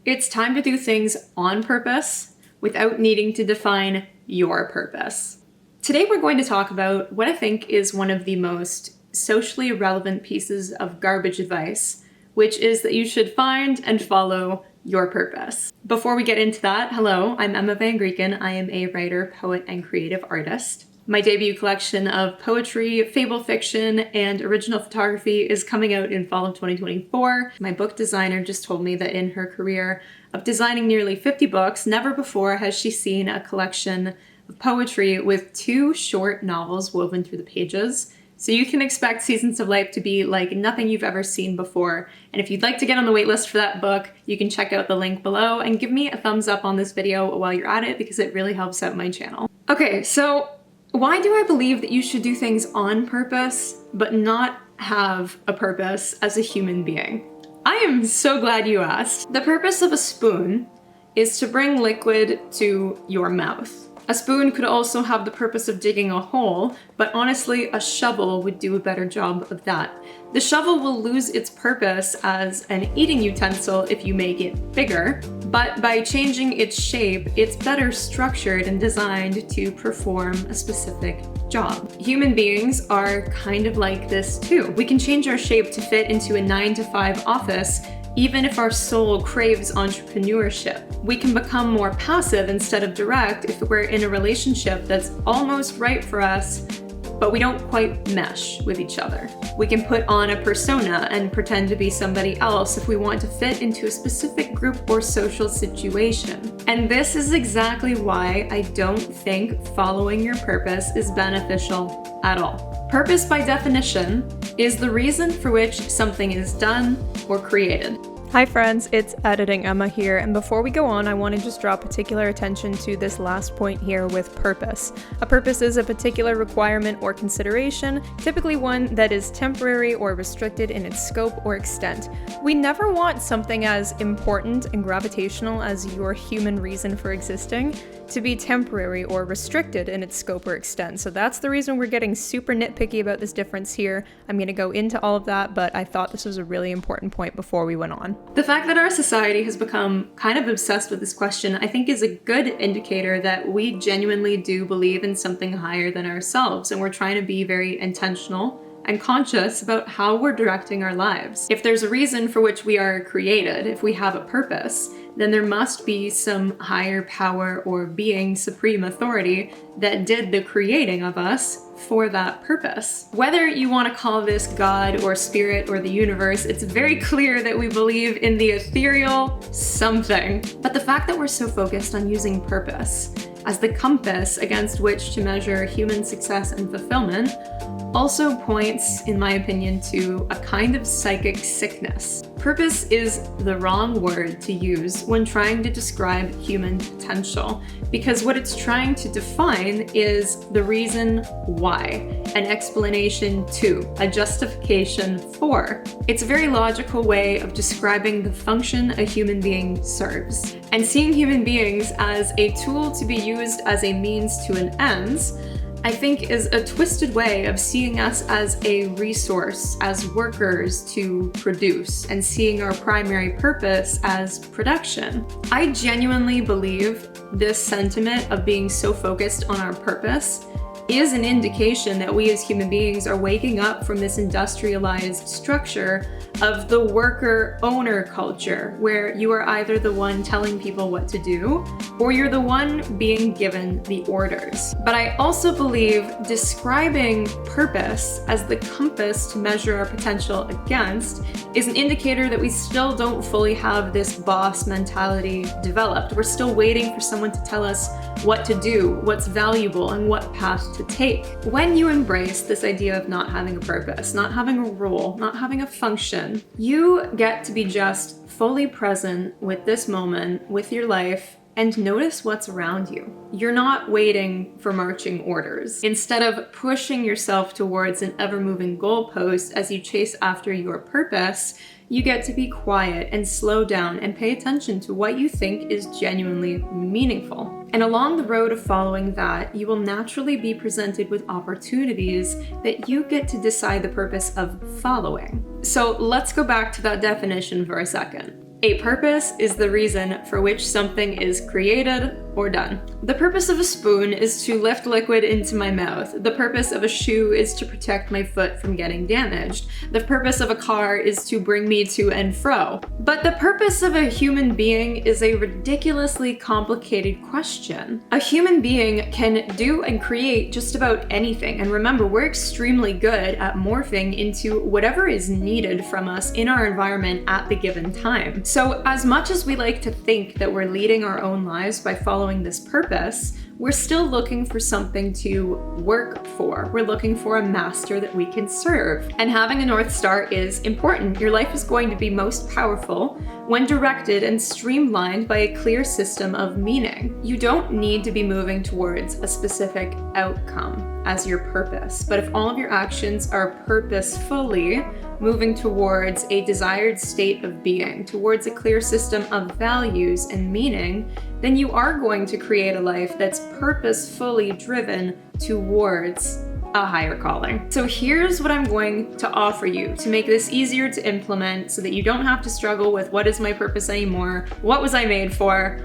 It's time to do things on purpose without needing to define your purpose. Today we're going to talk about what I think is one of the most socially relevant pieces of garbage advice, which is that you should find and follow your purpose. Before we get into that, hello, I'm Emma Van Grieken. I am a writer, poet, and creative artist. My debut collection of poetry, fable fiction, and original photography is coming out in fall of 2024. My book designer just told me that in her career of designing nearly 50 books, never before has she seen a collection of poetry with 2 short novels woven through the pages. So you can expect Seasons of Life to be like nothing you've ever seen before. And if you'd like to get on the waitlist for that book, you can check out the link below and give me a thumbs up on this video while you're at it because it really helps out my channel. Okay, so why do I believe that you should do things on purpose, but not have a purpose as a human being? I am so glad you asked. The purpose of a spoon is to bring liquid to your mouth. A spoon could also have the purpose of digging a hole, but honestly, a shovel would do a better job of that. The shovel will lose its purpose as an eating utensil if you make it bigger, but by changing its shape, it's better structured and designed to perform a specific job. Human beings are kind of like this too. We can change our shape to fit into a 9-to-5 office, even if our soul craves entrepreneurship. We can become more passive instead of direct if we're in a relationship that's almost right for us, but we don't quite mesh with each other. We can put on a persona and pretend to be somebody else if we want to fit into a specific group or social situation. And this is exactly why I don't think following your purpose is beneficial at all. Purpose, by definition, is the reason for which something is done or created. Hi friends, it's Editing Emma here, and before we go on, I want to just draw particular attention to this last point here with purpose. A purpose is a particular requirement or consideration, typically one that is temporary or restricted in its scope or extent. We never want something as important and gravitational as your human reason for existing to be temporary or restricted in its scope or extent. So that's the reason we're getting super nitpicky about this difference here. I'm going to go into all of that, but I thought this was a really important point before we went on. The fact that our society has become kind of obsessed with this question, I think, is a good indicator that we genuinely do believe in something higher than ourselves, and we're trying to be very intentional and conscious about how we're directing our lives. If there's a reason for which we are created, if we have a purpose, then there must be some higher power or being, supreme authority that did the creating of us for that purpose. Whether you want to call this God or spirit or the universe, it's very clear that we believe in the ethereal something. But the fact that we're so focused on using purpose as the compass against which to measure human success and fulfillment also points, in my opinion, to a kind of psychic sickness. Purpose is the wrong word to use when trying to describe human potential, because what it's trying to define is the reason why, an explanation to, a justification for. It's a very logical way of describing the function a human being serves. And seeing human beings as a tool to be used as a means to an end, I think, is a twisted way of seeing us as a resource, as workers to produce, and seeing our primary purpose as production. I genuinely believe this sentiment of being so focused on our purpose is an indication that we as human beings are waking up from this industrialized structure of the worker-owner culture, where you are either the one telling people what to do, or you're the one being given the orders. But I also believe describing purpose as the compass to measure our potential against is an indicator that we still don't fully have this boss mentality developed. We're still waiting for someone to tell us what to do, what's valuable, and what path to take. When you embrace this idea of not having a purpose, not having a role, not having a function, you get to be just fully present with this moment, with your life, and notice what's around you. You're not waiting for marching orders. Instead of pushing yourself towards an ever-moving goalpost as you chase after your purpose, you get to be quiet and slow down and pay attention to what you think is genuinely meaningful. And along the road of following that, you will naturally be presented with opportunities that you get to decide the purpose of following. So let's go back to that definition for a second. A purpose is the reason for which something is created or done. The purpose of a spoon is to lift liquid into my mouth. The purpose of a shoe is to protect my foot from getting damaged. The purpose of a car is to bring me to and fro. But the purpose of a human being is a ridiculously complicated question. A human being can do and create just about anything. And remember, we're extremely good at morphing into whatever is needed from us in our environment at the given time. So as much as we like to think that we're leading our own lives by following this purpose, we're still looking for something to work for. We're looking for a master that we can serve. And having a North Star is important. Your life is going to be most powerful when directed and streamlined by a clear system of meaning. You don't need to be moving towards a specific outcome as your purpose, but if all of your actions are purposefully moving towards a desired state of being, towards a clear system of values and meaning, then you are going to create a life that's purposefully driven towards a higher calling. So here's what I'm going to offer you to make this easier to implement so that you don't have to struggle with what is my purpose anymore, what was I made for.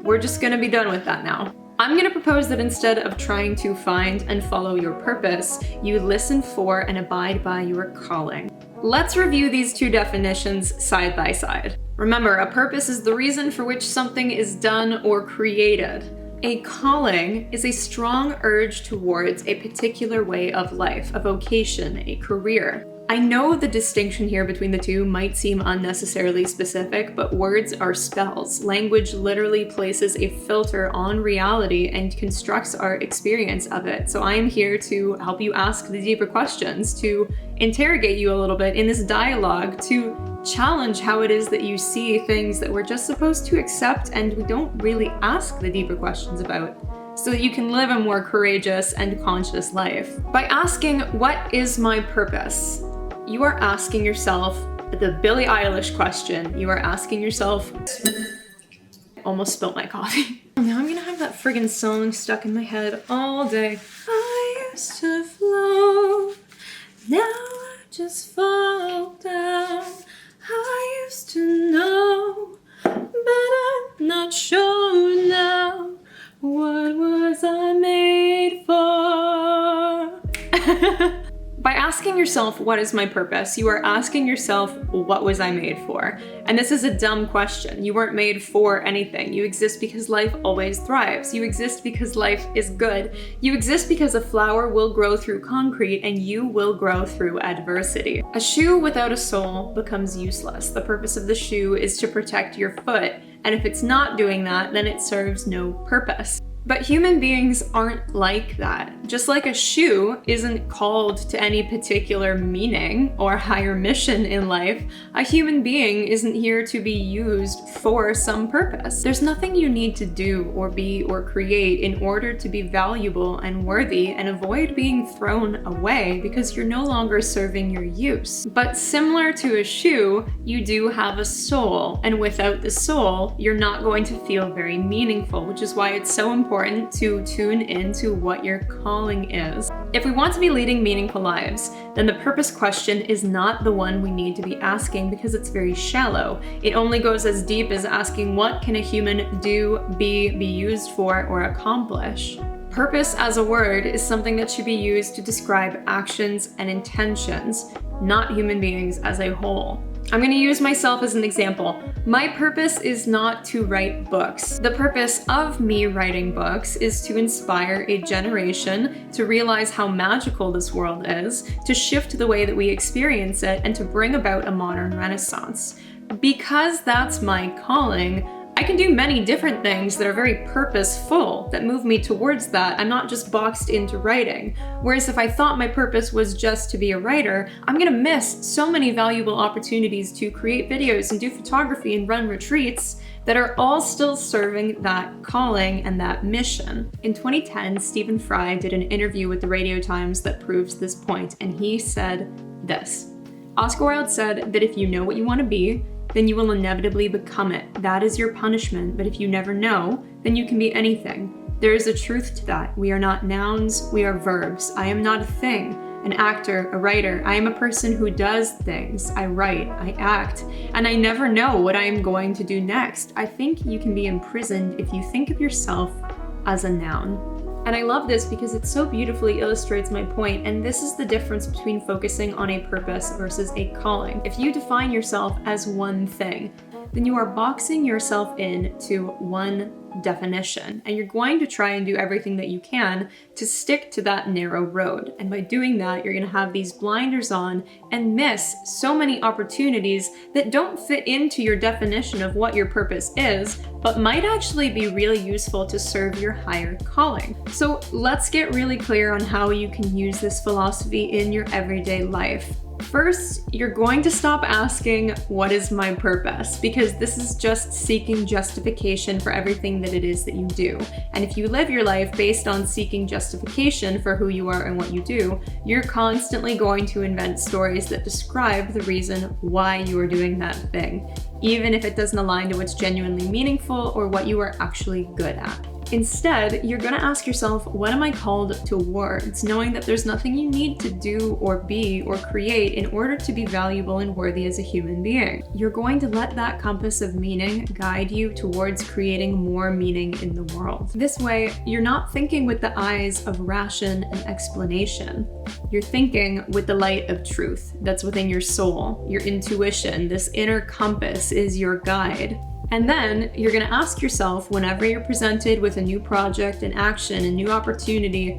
We're just gonna be done with that now. I'm gonna propose that instead of trying to find and follow your purpose, you listen for and abide by your calling. Let's review these two definitions side by side. Remember, a purpose is the reason for which something is done or created. A calling is a strong urge towards a particular way of life, a vocation, a career. I know the distinction here between the two might seem unnecessarily specific, but words are spells. Language literally places a filter on reality and constructs our experience of it. So I am here to help you ask the deeper questions, to interrogate you a little bit in this dialogue, to challenge how it is that you see things that we're just supposed to accept and we don't really ask the deeper questions about, so that you can live a more courageous and conscious life. By asking, what is my purpose? You are asking yourself the Billie Eilish question. You are asking yourself, almost spilled my coffee. Now I'm gonna have that friggin' song stuck in my head all day. I used to float, now I just fall down. I used to know, but I'm not sure now. What was I made for? By asking yourself, what is my purpose? You are asking yourself, what was I made for? And this is a dumb question. You weren't made for anything. You exist because life always thrives. You exist because life is good. You exist because a flower will grow through concrete and you will grow through adversity. A shoe without a sole becomes useless. The purpose of the shoe is to protect your foot. And if it's not doing that, then it serves no purpose. But human beings aren't like that. Just like a shoe isn't called to any particular meaning or higher mission in life, a human being isn't here to be used for some purpose. There's nothing you need to do or be or create in order to be valuable and worthy and avoid being thrown away because you're no longer serving your use. But similar to a shoe, you do have a soul, and without the soul, you're not going to feel very meaningful, which is why it's so important to tune into what your calling is. If we want to be leading meaningful lives, then the purpose question is not the one we need to be asking because it's very shallow. It only goes as deep as asking, what can a human do, be used for, or accomplish? Purpose as a word is something that should be used to describe actions and intentions, not human beings as a whole. I'm going to use myself as an example. My purpose is not to write books. The purpose of me writing books is to inspire a generation to realize how magical this world is, to shift the way that we experience it, and to bring about a modern renaissance. Because that's my calling, I can do many different things that are very purposeful, that move me towards that. I'm not just boxed into writing. Whereas if I thought my purpose was just to be a writer, I'm gonna miss so many valuable opportunities to create videos and do photography and run retreats that are all still serving that calling and that mission. In 2010, Stephen Fry did an interview with the Radio Times that proves this point, and he said this. Oscar Wilde said that if you know what you want to be, then you will inevitably become it. That is your punishment, but if you never know, then you can be anything. There is a truth to that. We are not nouns, we are verbs. I am not a thing. an actor, a writer. I am a person who does things. I write, I act, and I never know what I am going to do next. I think you can be imprisoned if you think of yourself as a noun. And I love this because it so beautifully illustrates my point, and this is the difference between focusing on a purpose versus a calling. If you define yourself as one thing, then you are boxing yourself into one definition, and you're going to try and do everything that you can to stick to that narrow road. And by doing that, you're going to have these blinders on and miss so many opportunities that don't fit into your definition of what your purpose is, but might actually be really useful to serve your higher calling. So let's get really clear on how you can use this philosophy in your everyday life. First, you're going to stop asking, what is my purpose? Because this is just seeking justification for everything that it is that you do. And if you live your life based on seeking justification for who you are and what you do, you're constantly going to invent stories that describe the reason why you are doing that thing, even if it doesn't align to what's genuinely meaningful or what you are actually good at. Instead, you're going to ask yourself, what am I called towards? Knowing that there's nothing you need to do or be or create in order to be valuable and worthy as a human being. You're going to let that compass of meaning guide you towards creating more meaning in the world. This way, you're not thinking with the eyes of ration and explanation. You're thinking with the light of truth that's within your soul, your intuition. This inner compass is your guide. And then you're going to ask yourself, whenever you're presented with a new project, an action, a new opportunity,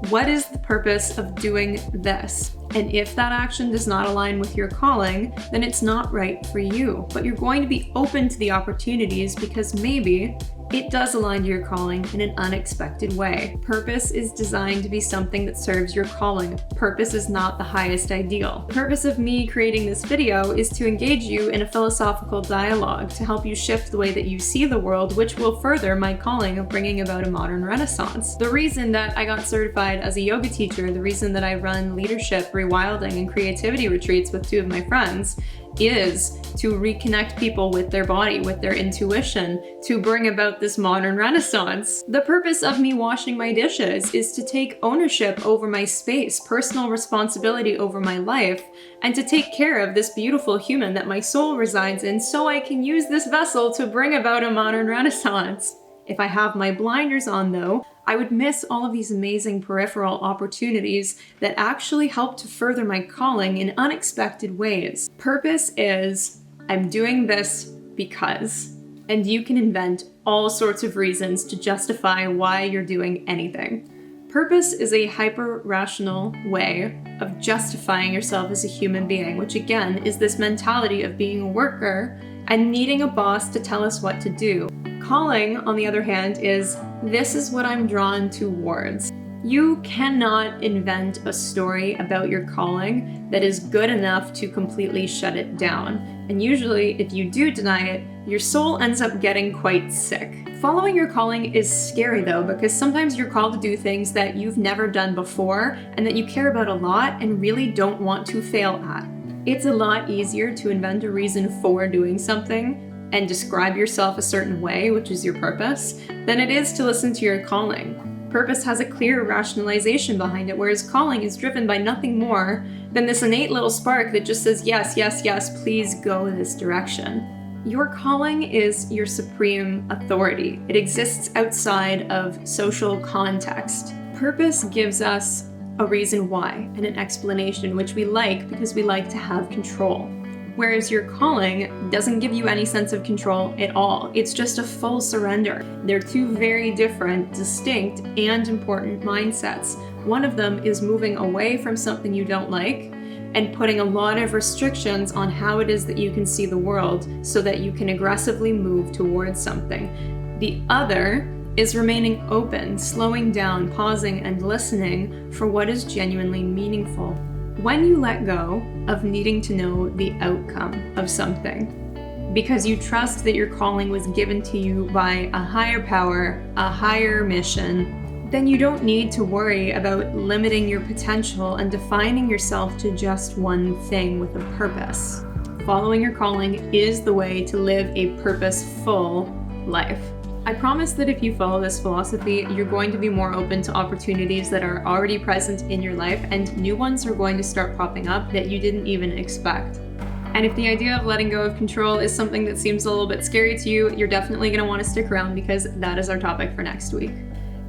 what is the purpose of doing this? And if that action does not align with your calling, then it's not right for you. But you're going to be open to the opportunities because maybe it does align to your calling in an unexpected way. Purpose is designed to be something that serves your calling. Purpose is not the highest ideal. The purpose of me creating this video is to engage you in a philosophical dialogue to help you shift the way that you see the world, which will further my calling of bringing about a modern renaissance. The reason that I got certified as a yoga teacher, the reason that I run leadership, rewilding, and creativity retreats with two of my friends is to reconnect people with their body, with their intuition, to bring about this modern renaissance. The purpose of me washing my dishes is to take ownership over my space, personal responsibility over my life, and to take care of this beautiful human that my soul resides in so I can use this vessel to bring about a modern renaissance. If I have my blinders on though, I would miss all of these amazing peripheral opportunities that actually help to further my calling in unexpected ways. Purpose is, I'm doing this because, and you can invent all sorts of reasons to justify why you're doing anything. Purpose is a hyper-rational way of justifying yourself as a human being, which again is this mentality of being a worker and needing a boss to tell us what to do. Calling, on the other hand, is this is what I'm drawn towards. You cannot invent a story about your calling that is good enough to completely shut it down. And usually, if you do deny it, your soul ends up getting quite sick. Following your calling is scary though, because sometimes you're called to do things that you've never done before and that you care about a lot and really don't want to fail at. It's a lot easier to invent a reason for doing something and describe yourself a certain way, which is your purpose, than it is to listen to your calling. Purpose has a clear rationalization behind it, whereas calling is driven by nothing more than this innate little spark that just says, yes, yes, yes, please go this direction. Your calling is your supreme authority. It exists outside of social context. Purpose gives us a reason why and an explanation, which we like because we like to have control. Whereas your calling doesn't give you any sense of control at all. It's just a full surrender. They're two very different, distinct, and important mindsets. One of them is moving away from something you don't like and putting a lot of restrictions on how it is that you can see the world so that you can aggressively move towards something. The other is remaining open, slowing down, pausing, and listening for what is genuinely meaningful. When you let go of needing to know the outcome of something, because you trust that your calling was given to you by a higher power, a higher mission, then you don't need to worry about limiting your potential and defining yourself to just one thing with a purpose. Following your calling is the way to live a purposeful life. I promise that if you follow this philosophy, you're going to be more open to opportunities that are already present in your life, and new ones are going to start popping up that you didn't even expect. And if the idea of letting go of control is something that seems a little bit scary to you, you're definitely going to want to stick around because that is our topic for next week.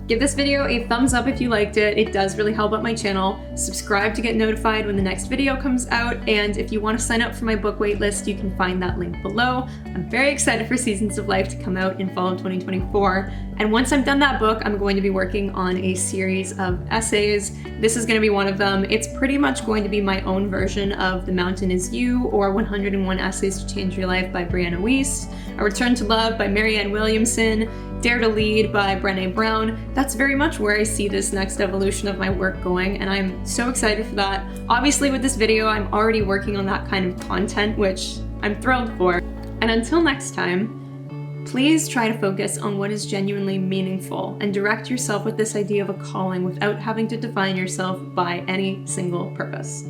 Give this video a thumbs up if you liked it. It does really help out my channel. Subscribe to get notified when the next video comes out. And if you want to sign up for my book waitlist, you can find that link below. I'm very excited for Seasons of Life to come out in fall of 2024. And once I'm done that book, I'm going to be working on a series of essays. This is going to be one of them. It's pretty much going to be my own version of The Mountain Is You or 101 Essays to Change Your Life by Brianna Wiest, A Return to Love by Marianne Williamson, Dare to Lead by Brené Brown. That's very much where I see this next evolution of my work going, and I'm so excited for that. Obviously with this video, I'm already working on that kind of content, which I'm thrilled for. And until next time, please try to focus on what is genuinely meaningful and direct yourself with this idea of a calling without having to define yourself by any single purpose.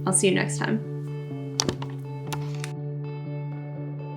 I'll see you next time.